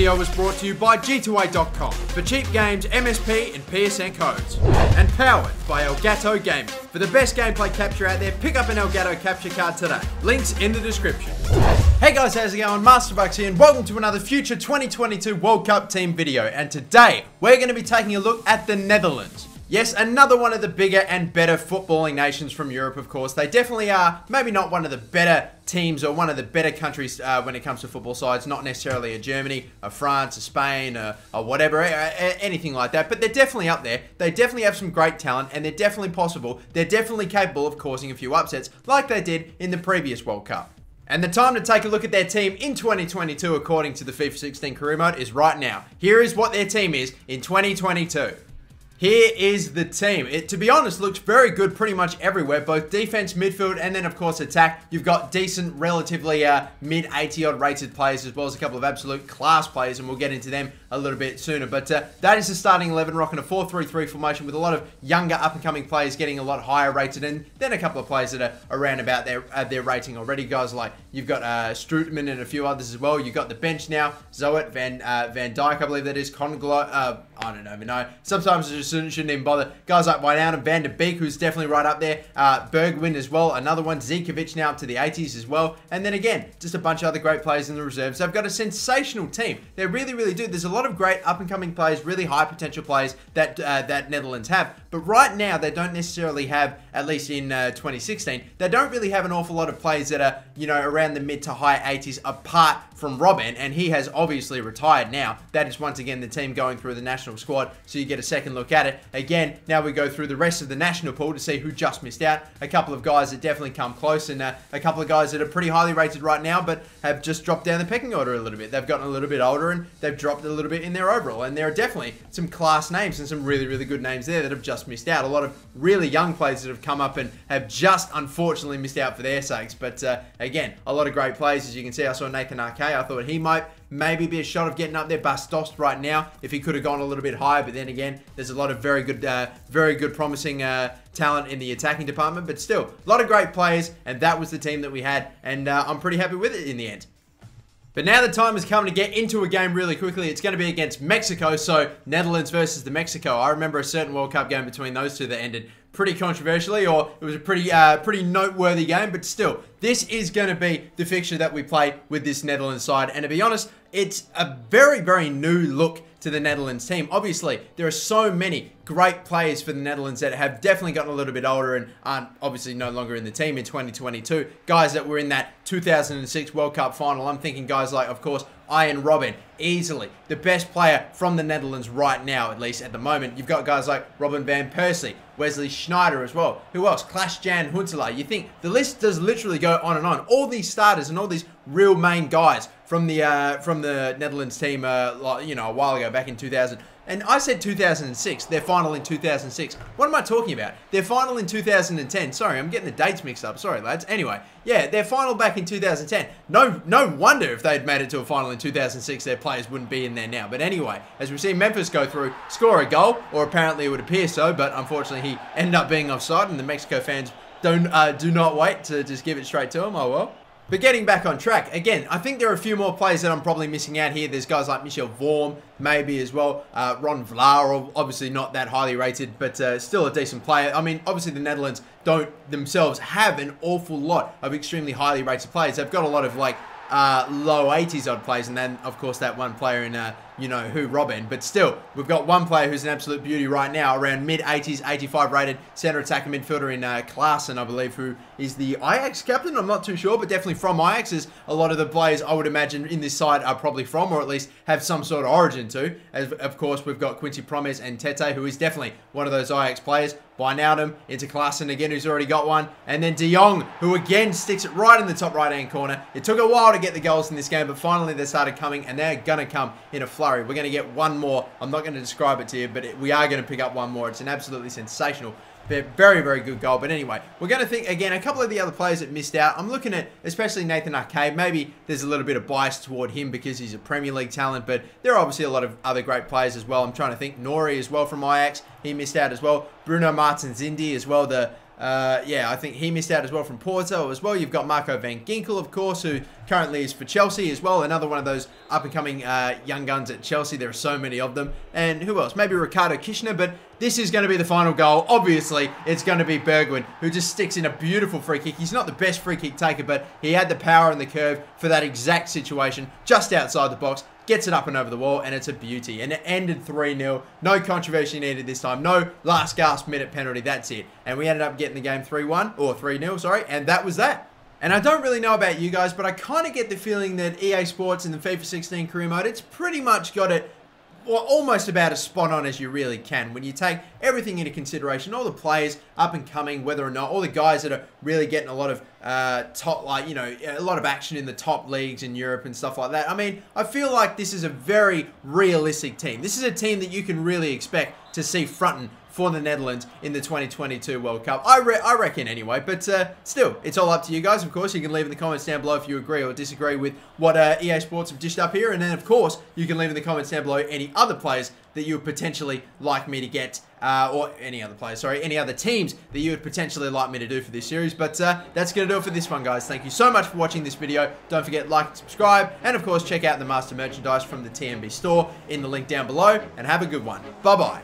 video was brought to you by G2A.com for cheap games, MSP and PSN codes. And powered by Elgato Gaming. For the best gameplay capture out there, pick up an Elgato capture card today. Links in the description. Hey guys, how's it going? MasterBucks here and welcome to another future 2022 World Cup team video. And today, we're going to be taking a look at the Netherlands. Yes, another one of the bigger and better footballing nations from Europe, of course. They definitely are maybe not one of the better teams or one of the better countries when it comes to football sides. Not necessarily a Germany, a France, a Spain, or whatever, anything like that. But they're definitely up there. They definitely have some great talent, and they're definitely possible. They're definitely capable of causing a few upsets, like they did in the previous World Cup. And the time to take a look at their team in 2022, according to the FIFA 16 career mode, is right now. Here is what their team is in 2022. Here is the team. It, to be honest, looks very good pretty much everywhere. Both defense, midfield, and then, of course, attack. You've got decent, relatively mid-80-odd rated players, as well as a couple of absolute class players, and we'll get into them a little bit sooner. But that is the starting 11, rocking a 4-3-3 formation with a lot of younger, up-and-coming players getting a lot higher rated, and then a couple of players that are around about their rating already. Guys like, you've got Strootman and a few others as well. You've got the bench now. Zoet, Van Dijk, I believe that is. Conglo, I don't even know. Sometimes I just shouldn't even bother. Guys like Wijnaldum, Van der Beek, who's definitely right up there. Bergwijn as well, another one. Zikovic now up to the 80s as well. And then again, just a bunch of other great players in the reserves. They've got a sensational team. They really, really do. There's a lot of great up-and-coming players, really high potential players that that Netherlands have. But right now, they don't necessarily have, at least in 2016, they don't really have an awful lot of players that are, you know, around the mid to high 80s, apart from Robben, and he has obviously retired now. That is once again the team going through the national squad, so you get a second look at it. Again, now we go through the rest of the national pool to see who just missed out. A couple of guys that definitely come close, and a couple of guys that are pretty highly rated right now, but have just dropped down the pecking order a little bit. They've gotten a little bit older, and they've dropped a little bit in their overall, and there are definitely some class names and some really, really good names there that have just missed out. A lot of really young players that have come up and have just unfortunately missed out for their sakes, but again, a lot of great players. As you can see, I saw Nathan Arke. I thought he might maybe be a shot of getting up there. Bastos right now, if he could have gone a little bit higher, but then again, there's a lot of very good promising talent in the attacking department, but still, a lot of great players, and that was the team that we had, and I'm pretty happy with it in the end. But now the time has come to get into a game really quickly. It's going to be against Mexico, so Netherlands versus the Mexico. I remember a certain World Cup game between those two that ended pretty controversially, or it was a pretty noteworthy game, but still, this is going to be the fixture that we play with this Netherlands side, and to be honest, it's a very, very new look to the Netherlands team. Obviously, there are so many great players for the Netherlands that have definitely gotten a little bit older and aren't obviously no longer in the team in 2022. Guys that were in that 2006 World Cup final. I'm thinking guys like, of course, Arjen Robben, easily the best player from the Netherlands right now, at least at the moment. You've got guys like Robin van Persie, Wesley Sneijder as well. Who else? Klaas-Jan Huntelaar. You think the list does literally go on and on. All these starters and all these real main guys from the Netherlands team, you know, a while ago, back in 2000. And I said 2006, their final in 2006. What am I talking about? Their final in 2010. Sorry, I'm getting the dates mixed up. Sorry, lads. Anyway, yeah, their final back in 2010. No wonder if they'd made it to a final in 2006, their players wouldn't be in there now. But anyway, as we see Memphis go through, score a goal, or apparently it would appear so, but unfortunately he ended up being offside, and the Mexico fans do not wait to just give it straight to him. Oh well. But getting back on track, again, I think there are a few more players that I'm probably missing out here. There's guys like Michel Vorm, maybe as well. Ron Vlaar, obviously not that highly rated, but still a decent player. I mean, obviously the Netherlands don't themselves have an awful lot of extremely highly rated players. They've got a lot of like low 80s odd players, and then of course that one player in you know who, Robben. But still, we've got one player who's an absolute beauty right now, around mid 80s, 85 rated center attacker midfielder in Klaassen, I believe, who is the Ajax captain. I'm not too sure, but definitely from Ajax, as a lot of the players I would imagine in this side are probably from, or at least have some sort of origin to. As of course we've got Quincy Promes and Tete, who is definitely one of those Ajax players. Wijnaldum into Klaassen again, who's already got one. And then De Jong, who again sticks it right in the top right-hand corner. It took a while to get the goals in this game, but finally they started coming, and they're going to come in a flurry. We're going to get one more. I'm not going to describe it to you, but we are going to pick up one more. It's an absolutely sensational, very, very good goal. But anyway, we're going to think, again, a couple of the other players that missed out. I'm looking at, especially Nathan Arke. Maybe there's a little bit of bias toward him because he's a Premier League talent, but there are obviously a lot of other great players as well. I'm trying to think. Nori as well from Ajax. He missed out as well. Bruno Martins Indy as well, the yeah, I think he missed out as well from Porto as well. You've got Marco van Ginkel, of course, who currently is for Chelsea as well. Another one of those up-and-coming young guns at Chelsea. There are so many of them. And who else? Maybe Ricardo Kishner, but this is going to be the final goal. Obviously, it's going to be Bergwijn, who just sticks in a beautiful free kick. He's not the best free kick taker, but he had the power and the curve for that exact situation just outside the box. Gets it up and over the wall, and it's a beauty. And it ended 3-0. No controversy needed this time. No last gasp minute penalty. That's it. And we ended up getting the game 3-1, or 3-0, sorry. And that was that. And I don't really know about you guys, but I kind of get the feeling that EA Sports in the FIFA 16 career mode, it's pretty much got it, well, almost about as spot on as you really can. When you take everything into consideration, all the players up and coming, whether or not, all the guys that are really getting a lot of top, like, you know, a lot of action in the top leagues in Europe and stuff like that. I mean, I feel like this is a very realistic team. This is a team that you can really expect to see fronting for the Netherlands in the 2022 World Cup. I reckon anyway, but still, it's all up to you guys. Of course, you can leave in the comments down below if you agree or disagree with what EA Sports have dished up here. And then, of course, you can leave in the comments down below any other players that you would potentially like me to get, or any other players, sorry, any other teams that you would potentially like me to do for this series. But that's going to do it for this one, guys. Thank you so much for watching this video. Don't forget, like and subscribe, and of course, check out the Master merchandise from the TMB store in the link down below, and have a good one. Bye-bye.